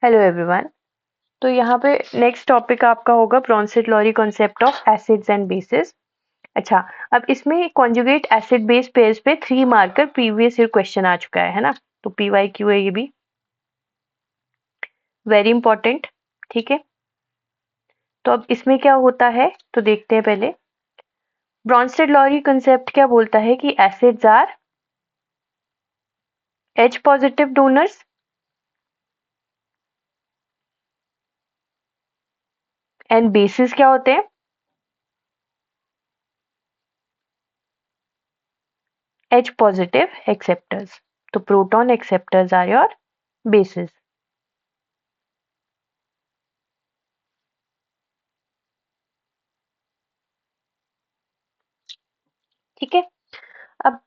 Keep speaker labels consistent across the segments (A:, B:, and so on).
A: Hello everyone. तो यहाँ पे नेक्स्ट टॉपिक आपका होगा Bronsted Lowry concept of acids and bases. अच्छा, अब इसमें कॉन्जुगेट एसिड बेस पेयर्स पे 3 मार्कर प्रीवियस ईयर क्वेश्चन आ चुका है ना? तो पीवाईक्यू है ये भी, वेरी इंपॉर्टेंट। ठीक है, तो अब इसमें क्या होता है तो देखते हैं पहले। ब्रोंसेट-लॉरी कॉन्सेप्ट क्या बोलता है कि acids are H positive donors and bases क्या होते हैं? H positive acceptors. तो proton acceptors are your bases. ठीक है, अब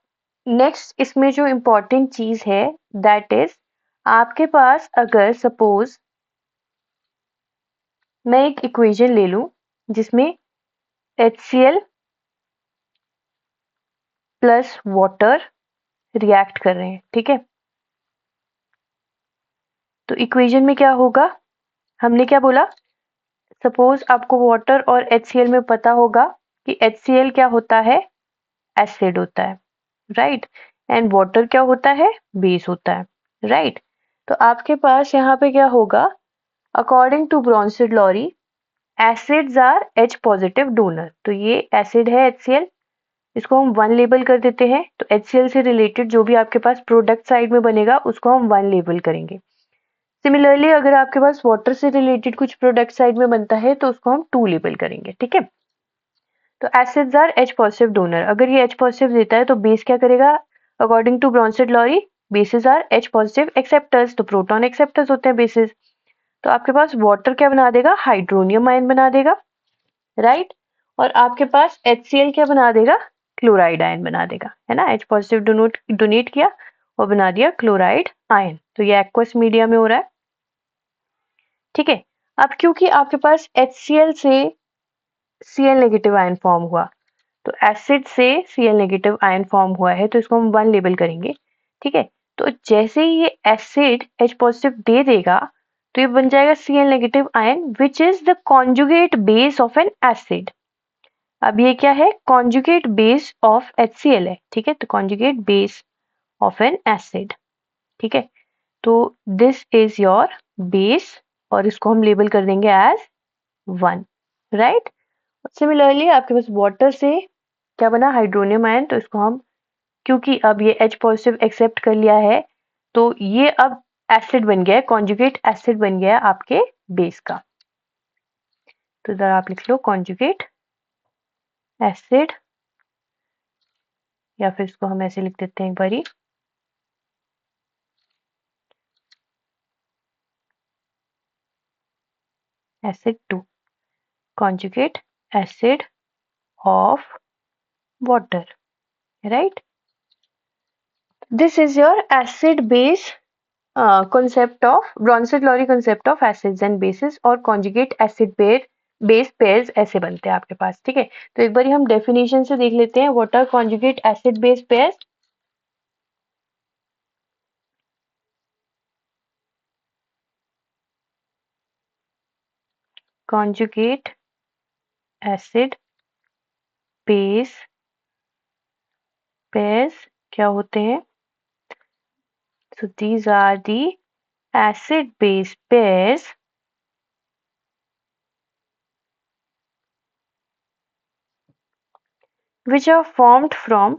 A: नेक्स्ट इसमें जो इम्पोर्टेंट चीज है दैट इज, आपके पास अगर सपोज मैं एक इक्वेशन ले लूं जिसमें HCl प्लस वाटर रिएक्ट कर रहे हैं। ठीक है, तो इक्वेशन में क्या होगा, हमने क्या बोला, सपोज आपको वाटर और HCl में पता होगा कि HCl क्या होता है, एसिड होता है, राइट, एंड वाटर क्या होता है, बेस होता है, राइट। तो आपके पास यहाँ पे क्या होगा, according to Bronsted Lowry acids are H positive donor. तो ये एसिड है HCl, इसको हम 1 लेबल कर देते हैं। तो HCl से रिलेटेड जो भी आपके पास प्रोडक्ट साइड में बनेगा उसको हम 1 लेबल करेंगे। सिमिलरली अगर आपके पास वाटर से रिलेटेड कुछ प्रोडक्ट साइड में बनता है तो उसको हम 2 लेबल करेंगे। ठीक है, तो acids are H positive donor. अगर ये H पॉजिटिव देता है तो बेस क्या करेगा, according to Bronsted Lowry bases are H positive acceptors. तो प्रोटॉन एक्सेप्टर्स होते हैं बेसिस। तो आपके पास वाटर क्या बना देगा, हाइड्रोनियम आयन बना देगा, राइट। और आपके पास HCl क्या बना देगा, क्लोराइड आयन बना देगा, है ना। H पॉजिटिव डोनेट किया और बना दिया क्लोराइड आयन। तो ये एक्वस मीडिया में हो रहा है। ठीक है, अब क्योंकि आपके पास HCl से Cl नेगेटिव आयन फॉर्म हुआ, तो एसिड से Cl नेगेटिव आयन फॉर्म हुआ है तो इसको हम 1 लेबल करेंगे। ठीक है, तो जैसे ही ये एसिड H पॉजिटिव दे देगा तो ये बन जाएगा Cl negative ion which is the conjugate base of an acid. अब ये क्या है, कॉन्जुगेट बेस ऑफ HCl है। ठीक है, तो conjugate base of an acid. ठीक है, तो दिस इज योर बेस और इसको हम लेबल कर देंगे एज 1, राइट। सिमिलरली आपके पास वाटर से क्या बना, हाइड्रोनियम आयन। तो इसको हम, क्योंकि अब ये H पॉजिटिव एक्सेप्ट कर लिया है तो ये अब एसिड बन गया है, कॉन्जुगेट एसिड बन गया है आपके बेस का। तो इधर आप लिख लो कॉन्जुगेट एसिड, या फिर इसको हम ऐसे लिख देते हैं एक बारी, acid 2, conjugate acid of water, right. This is your acid base concept of Bronsted-Lowry concept of acids and bases, और conjugate acid pair base pairs ऐसे बनते हैं आपके पास। ठीक है, तो एक बार हम डेफिनेशन से देख लेते हैं, what are conjugate acid base pairs. Conjugate acid base pairs क्या होते हैं, so these are the acid base pairs which are formed from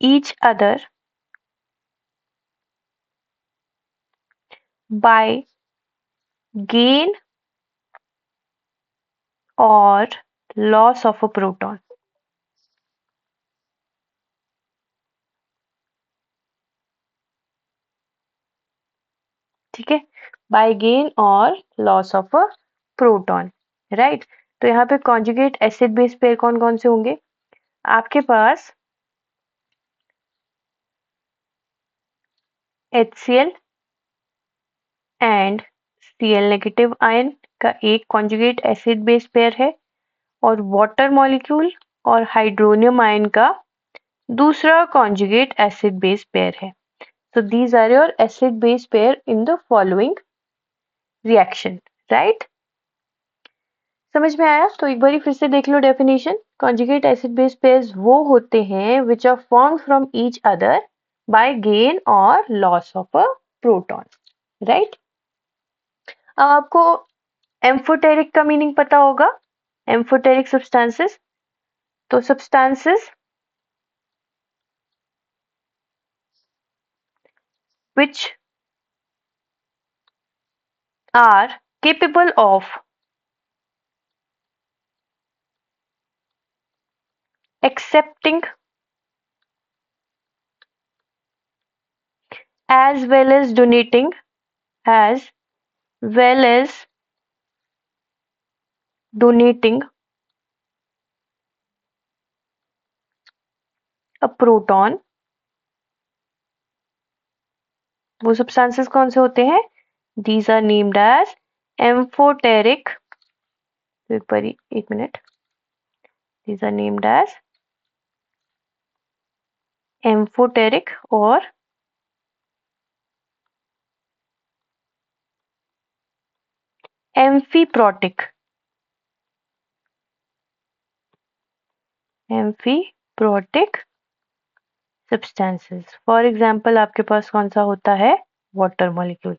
A: each other by gain or loss of a proton। ठीक है, bye gain और loss of a proton, right. तो यहाँ पे conjugate acid base pair कौन कौन से होंगे, आपके पास HCl and Cl negative ion का एक कॉन्जुगेट एसिड बेस पेयर है। और वाटर मॉलिक्यूल और हाइड्रोनियम आयन का दूसरा कॉन्जुगेट एसिड बेस पेयर है। So these are your acid base pair in the following reaction, right? समझ में आया? तो एक बारी फिर से देख लो definition. Conjugate acid base pairs वो होते हैं which are formed from each other by gain or loss of a proton, right? अब आपको एम्फोटेरिक का मीनिंग पता होगा। एम्फोटेरिक सब्सटेंसेस, तो substances which are capable of accepting as well as donating as well as donating a proton। वो substances कौन से होते हैं? These are named as amphoteric। एक मिनट। These are named as amphoteric और amphiprotic। amphiprotic substances। For example आपके पास कौन सा होता है? Water molecule.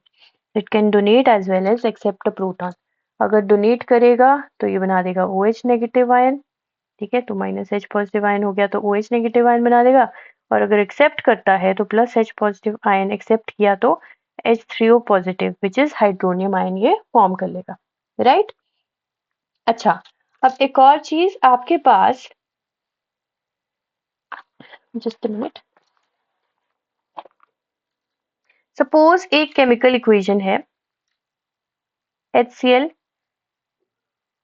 A: It can donate as well as accept a proton. अगर डोनेट करेगा तो ये बना देगा OH नेगेटिव आयन, ठीक है, तो -H पॉजिटिव आयन हो गया तो OH नेगेटिव आयन बना देगा। और अगर एक्सेप्ट करता है तो +H पॉजिटिव आयन एक्सेप्ट किया तो H3O positive which is hydronium ion ये फॉर्म कर लेगा, राइट? अच्छा, अब एक और चीज आपके पास, जस्ट अ मिनट, सपोज एक केमिकल इक्वेशन है HCl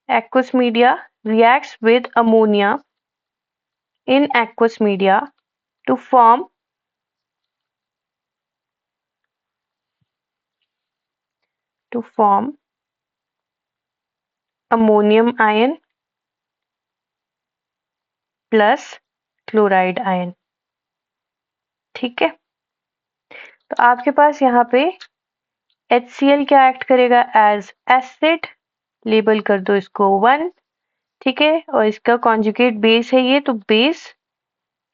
A: aqueous media reacts with ammonia in aqueous media to form ammonium ion plus chloride ion, ठीक है। तो आपके पास यहाँ पे HCl क्या एक्ट करेगा? As acid. लेबल कर दो इसको 1, ठीक है, और इसका कॉन्जुगेट बेस है ये, तो बेस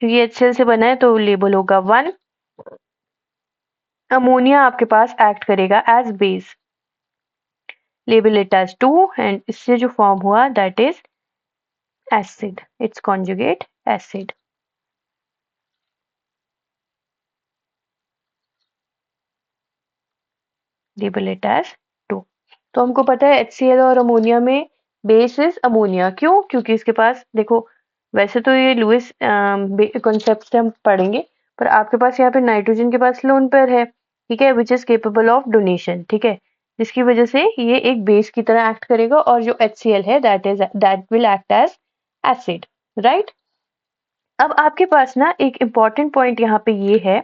A: ये HCl से बना है तो लेबल होगा 1। अमोनिया आपके पास एक्ट करेगा as base, label it as 2 and इससे जो फॉर्म हुआ that is acid, it's conjugate acid. Label it as 2। तो हमको पता है HCl और अमोनिया में बेस इज अमोनिया। क्यों? क्योंकि इसके पास देखो, वैसे तो ये लुईस कॉन्सेप्ट से हम पढ़ेंगे, पर आपके पास यहाँ पे नाइट्रोजन के पास लोन पेयर है, ठीक है, which is capable of donation, ठीक है, जिसकी वजह से ये एक बेस की तरह एक्ट करेगा और जो HCl है that will act as acid, right? अब आपके पास ना एक इम्पॉर्टेंट पॉइंट यहाँ पे ये है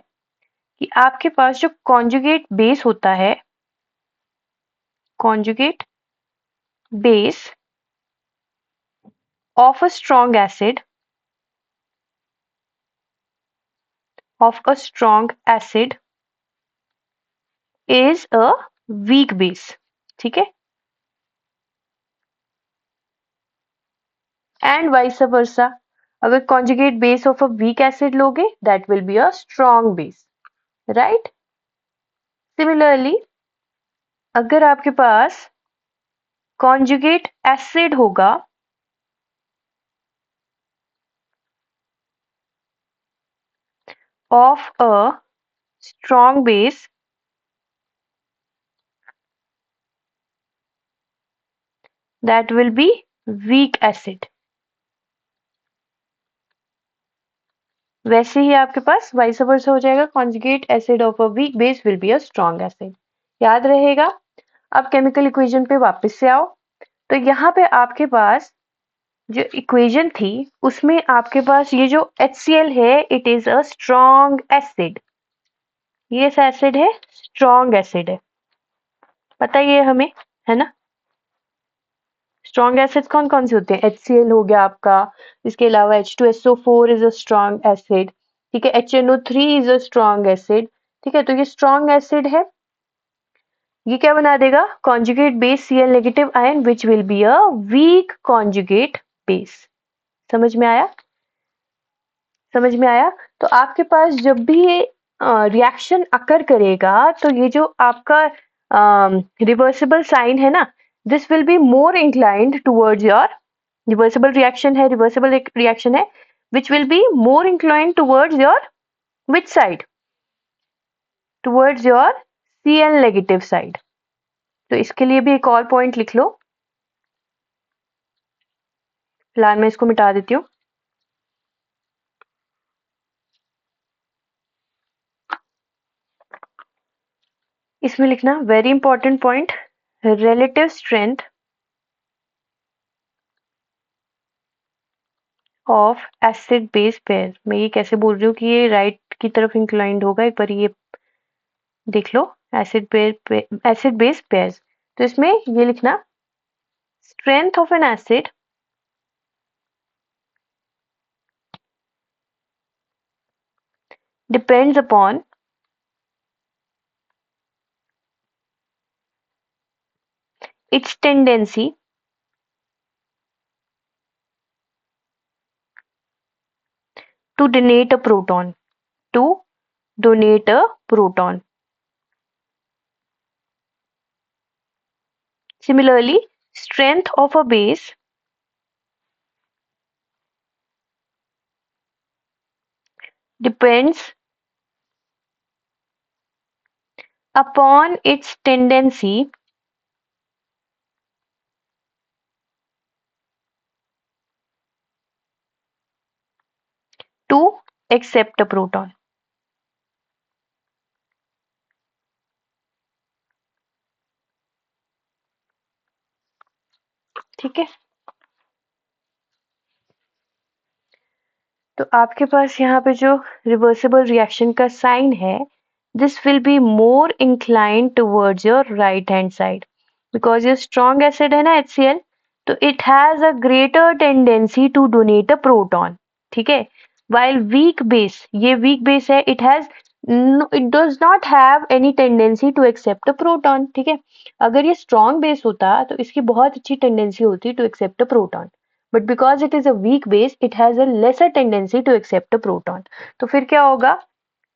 A: कि आपके पास जो कॉन्जुगेट बेस होता है, conjugate base of a strong acid is a weak base, ठीक है, एंड वाइस वर्सा। अगर conjugate base of a weak acid लोगे that will be a strong base, right? Similarly अगर आपके पास कॉन्जुगेट एसिड होगा of a strong base that will be weak acid. वैसे ही आपके पास वाइस वर्सा हो जाएगा, conjugate acid of a weak base will be a strong acid. याद रहेगा? अब केमिकल इक्वेशन पे वापस से आओ, तो यहाँ पे आपके पास जो इक्वेशन थी उसमें आपके पास ये जो HCl है it is a strong acid, ये एसिड है, स्ट्रॉन्ग एसिड है, पता ही है हमें, है ना? स्ट्रॉन्ग एसिड्स कौन कौन से होते हैं? HCl हो गया आपका, इसके अलावा H2SO4 is a strong acid, ठीक है, HNO3 is a strong acid, ठीक है। तो ये स्ट्रॉन्ग एसिड है, ये क्या बना देगा? Conjugate base Cl negative ion which will be a weak conjugate base. समझ में आया? समझ में आया? तो आपके पास जब भी ये रिएक्शन अकर करेगा तो ये जो आपका रिवर्सिबल साइन है ना, this will be more inclined towards your reversible reaction है, रिवर्सिबल रिएक्शन है विच will be more inclined towards your which side? Towards your Cl negative side. तो इसके लिए भी एक और पॉइंट लिख लो, फिलहाल मैं इसको मिटा देती हूँ। इसमें लिखना very important point, relative strength of acid base pair. मैं ये कैसे बोल रही हूँ कि ये राइट की तरफ इंक्लाइंड होगा, एक बार ये देख लो। Acid pair, acid base pairs, तो इसमें ये लिखना strength of an acid depends upon its tendency to donate a proton, to donate a proton. Similarly, strength of a base depends upon its tendency to accept a proton. ठीक है, तो आपके पास यहाँ पे जो रिवर्सिबल रिएक्शन का sign है, this will be more inclined towards your right hand side, because ये स्ट्रॉन्ग एसिड है ना HCl, तो it has a greater tendency to donate a proton, ठीक है। वाइल वीक बेस, ये वीक बेस है, it has it does not have any tendency to accept a proton, ठीक है। अगर ये स्ट्रॉन्ग बेस होता तो इसकी बहुत अच्छी टेंडेंसी होती to accept a proton, but because it is a weak base, it has a lesser tendency to accept a proton. तो फिर क्या होगा?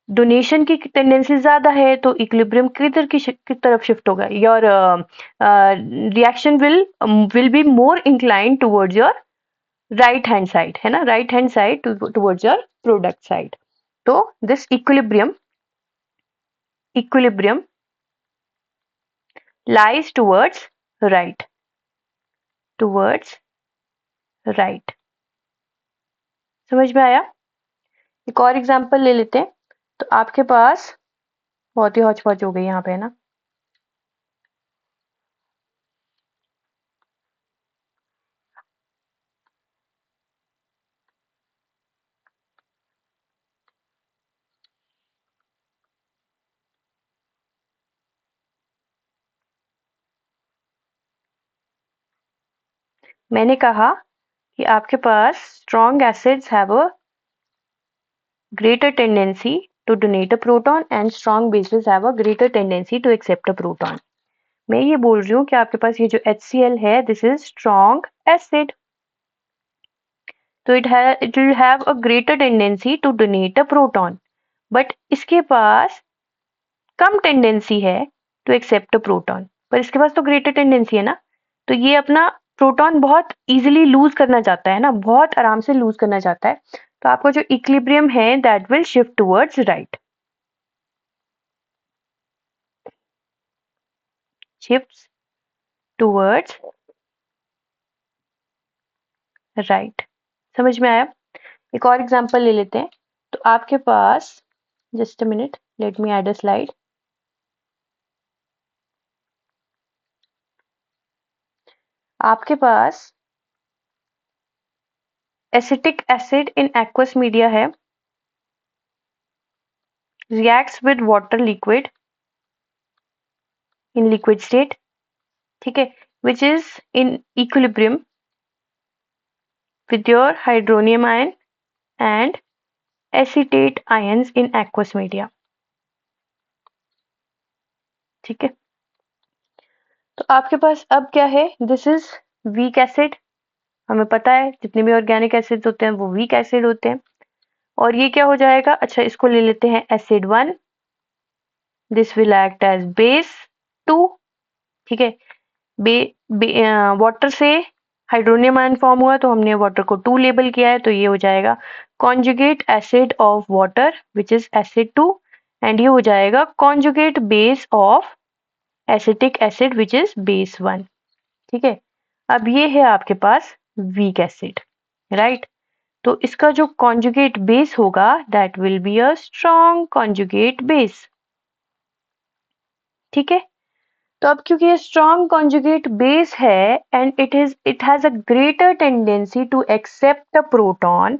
A: डोनेशन की टेंडेंसी ज्यादा है तो इक्विलिब्रियम किधर की तरफ शिफ्ट होगा? Your reaction will be more inclined towards your right hand side, है ना, right hand side towards your product side. तो this equilibrium lies right towards right। समझ में आया? एक और एग्जांपल ले लेते हैं। तो आपके पास बहुत ही हौच-पौच हो गई यहाँ पे, है ना? मैंने कहा कि आपके पास strong acids have a greater tendency to donate a proton and strong bases have a greater tendency to accept a proton। मैं ये बोल रही हूँ कि आपके पास ये जो HCl है, दिस इज स्ट्रॉन्ग एसिड, तो it will have a greater tendency to donate a proton, but इसके पास कम टेंडेंसी है टू एक्सेप्ट अ प्रोटॉन, पर इसके पास तो ग्रेटर टेंडेंसी है ना, तो ये अपना प्रोटॉन बहुत इजीली लूज करना चाहता है ना, बहुत आराम से लूज करना चाहता है। तो आपका जो इक्विलिब्रियम है that will shift towards right, shifts towards right. समझ में आया? एक और एग्जांपल ले लेते हैं। तो आपके पास, just a minute, let me add a slide. आपके पास acetic acid in aqueous media है, reacts with water liquid in liquid state, ठीक है। which is in equilibrium with your hydronium ion and acetate ions in aqueous media. ठीक है, तो आपके पास अब क्या है, दिस इज वीक एसिड। हमें पता है जितने भी ऑर्गेनिक एसिड होते हैं वो वीक एसिड होते हैं। और ये क्या हो जाएगा, अच्छा इसको ले लेते हैं acid 1, this will act as base 2। ठीक है, वाटर से हाइड्रोनियम आयन फॉर्म हुआ तो हमने वाटर को 2 लेबल किया है, तो ये हो जाएगा conjugate acid of water which is acid 2, and ये हो जाएगा conjugate base of acetic acid which is base 1। ठीक है, अब ये है आपके पास वीक एसिड, राइट। तो इसका जो कॉन्जुगेट बेस होगा that will be a strong conjugate base. ठीक है, तो अब क्योंकि ये स्ट्रॉन्ग कॉन्जुगेट बेस है and it has a greater tendency to accept a proton,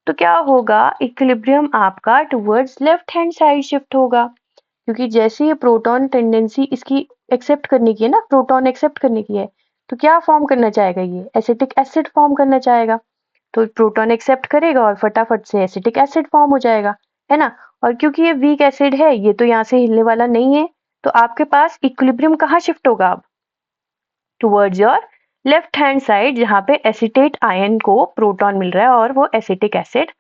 A: तो क्या होगा, इक्विलिब्रियम आपका towards left hand side shift होगा। क्योंकि जैसे ये प्रोटॉन टेंडेंसी इसकी एक्सेप्ट करने की है ना, प्रोटॉन एक्सेप्ट करने की है, तो क्या फॉर्म करना चाहेगा, ये एसिटिक एसिड फॉर्म करना चाहेगा। तो प्रोटॉन एक्सेप्ट करेगा और फटाफट से एसिटिक एसिड फॉर्म हो जाएगा, है ना। और क्योंकि ये वीक एसिड है, ये तो यहाँ से हिलने वाला नहीं है, तो आपके पास इक्विलिब्रियम कहाँ शिफ्ट होगा अब, towards your left hand side, जहाँ पे एसिटेट आयन को प्रोटॉन मिल रहा है और वो एसिटिक एसिड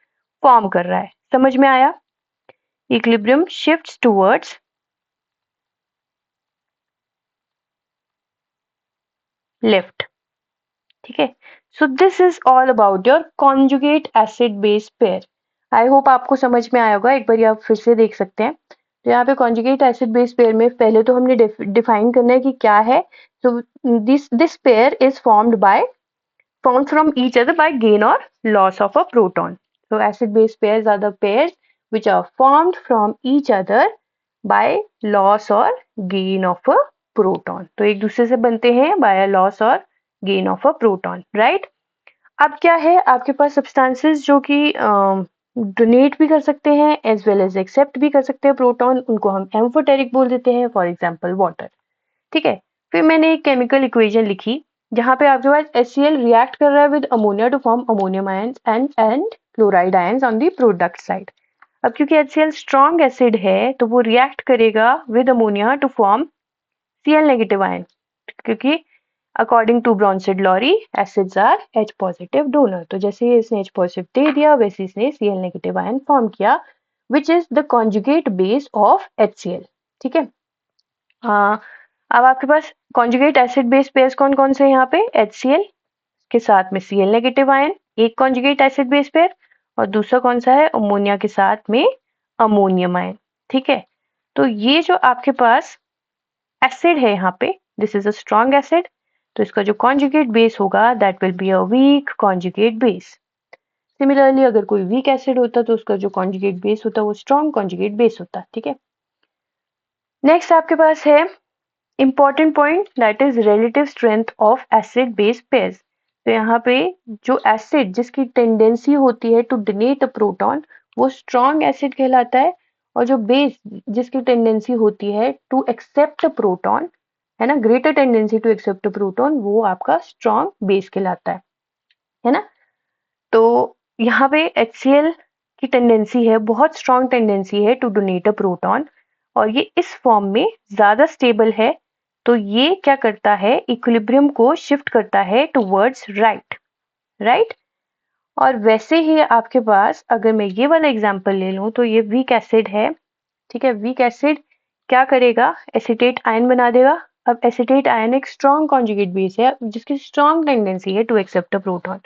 A: फॉर्म कर रहा है। समझ में आया, इक्विलिब्रियम शिफ्ट्स टुवर्ड्स लेफ्ट। ठीक है, so this is all about your conjugate acid base pair. I hope आपको समझ में आया होगा, एक बार आप फिर से देख सकते हैं। तो यहाँ पे कॉन्जुगेट एसिड बेस पेयर में पहले तो हमने डिफाइन करना है कि क्या है। तो this pair is formed from each other by gain or loss of a proton. So acid base pairs are the pairs which are formed from each other by loss or gain of a proton. तो एक दूसरे से बनते हैं by a loss or gain of a proton, right? अब क्या है, आपके पास सब्सटेंसेस जो कि डोनेट भी कर सकते हैं एज वेल एज एक्सेप्ट भी कर सकते हैं प्रोटॉन, उनको हम एम्फोटेरिक बोल देते हैं, फॉर एग्जांपल वाटर। ठीक है, फिर मैंने एक केमिकल इक्वेशन लिखी जहाँ पे आपके पास HCl रिएक्ट कर रहा है with ammonia to form ammonium ions and chloride ions on the product side. अब क्योंकि HCl स्ट्रॉन्ग एसिड है तो वो रिएक्ट करेगा with ammonia to form Cl negative ion, क्योंकि according to Bronsted Lowry acids are H positive donor. तो जैसे इसने H पॉजिटिव दे दिया वैसे इसने Cl नेगेटिव आयन फॉर्म किया which is the conjugate base of HCl। ठीक है, अब आपके पास कॉन्जुगेट एसिड बेस पेयर्स कौन कौन से हैं यहाँ पे, HCl के साथ में Cl नेगेटिव आयन एक कॉन्जुगेट एसिड बेस पेयर, और दूसरा कौन सा है, अमोनिया के साथ में अमोनियम आयन। ठीक है, तो ये जो आपके पास एसिड है यहाँ पे, this is a strong acid, तो इसका जो कॉन्जुगेट बेस होगा that will be a weak conjugate base. Similarly अगर कोई वीक एसिड होता तो उसका जो कॉन्जुगेट बेस होता वो स्ट्रॉन्ग कॉन्जुगेट बेस होता। ठीक है, नेक्स्ट आपके पास है important point that is relative strength of acid base pairs। तो यहाँ पे जो एसिड जिसकी टेंडेंसी होती है टू डोनेट अ प्रोटॉन वो स्ट्रॉन्ग एसिड कहलाता है, और जो बेस जिसकी टेंडेंसी होती है टू एक्सेप्ट प्रोटॉन, है ना, greater tendency to accept proton, वो आपका स्ट्रॉन्ग बेस कहलाता है ना। तो यहाँ पे HCl की टेंडेंसी है, बहुत स्ट्रॉन्ग टेंडेंसी है टू डोनेट अ प्रोटॉन, और ये इस फॉर्म में ज्यादा स्टेबल है, तो ये क्या करता है, इक्विलिब्रियम को शिफ्ट करता है टुवर्ड्स राइट, राइट। और वैसे ही आपके पास अगर मैं ये वाला एग्जांपल ले लूं तो ये वीक एसिड है। ठीक है, वीक एसिड क्या करेगा, एसिटेट आयन बना देगा। अब एसिटेट आयन एक स्ट्रॉन्ग कॉन्जुगेट बेस है जिसकी स्ट्रॉन्ग टेंडेंसी है टू एक्सेप्ट अ प्रोटॉन,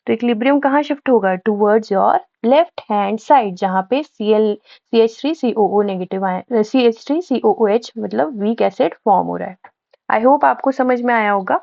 A: तो इक्विलिब्रियम कहाँ शिफ्ट होगा, towards your left hand side, जहाँ पे CH3COO नेगेटिव आयन CH3COOH मतलब वीक एसिड फॉर्म हो रहा है। आई होप आपको समझ में आया होगा।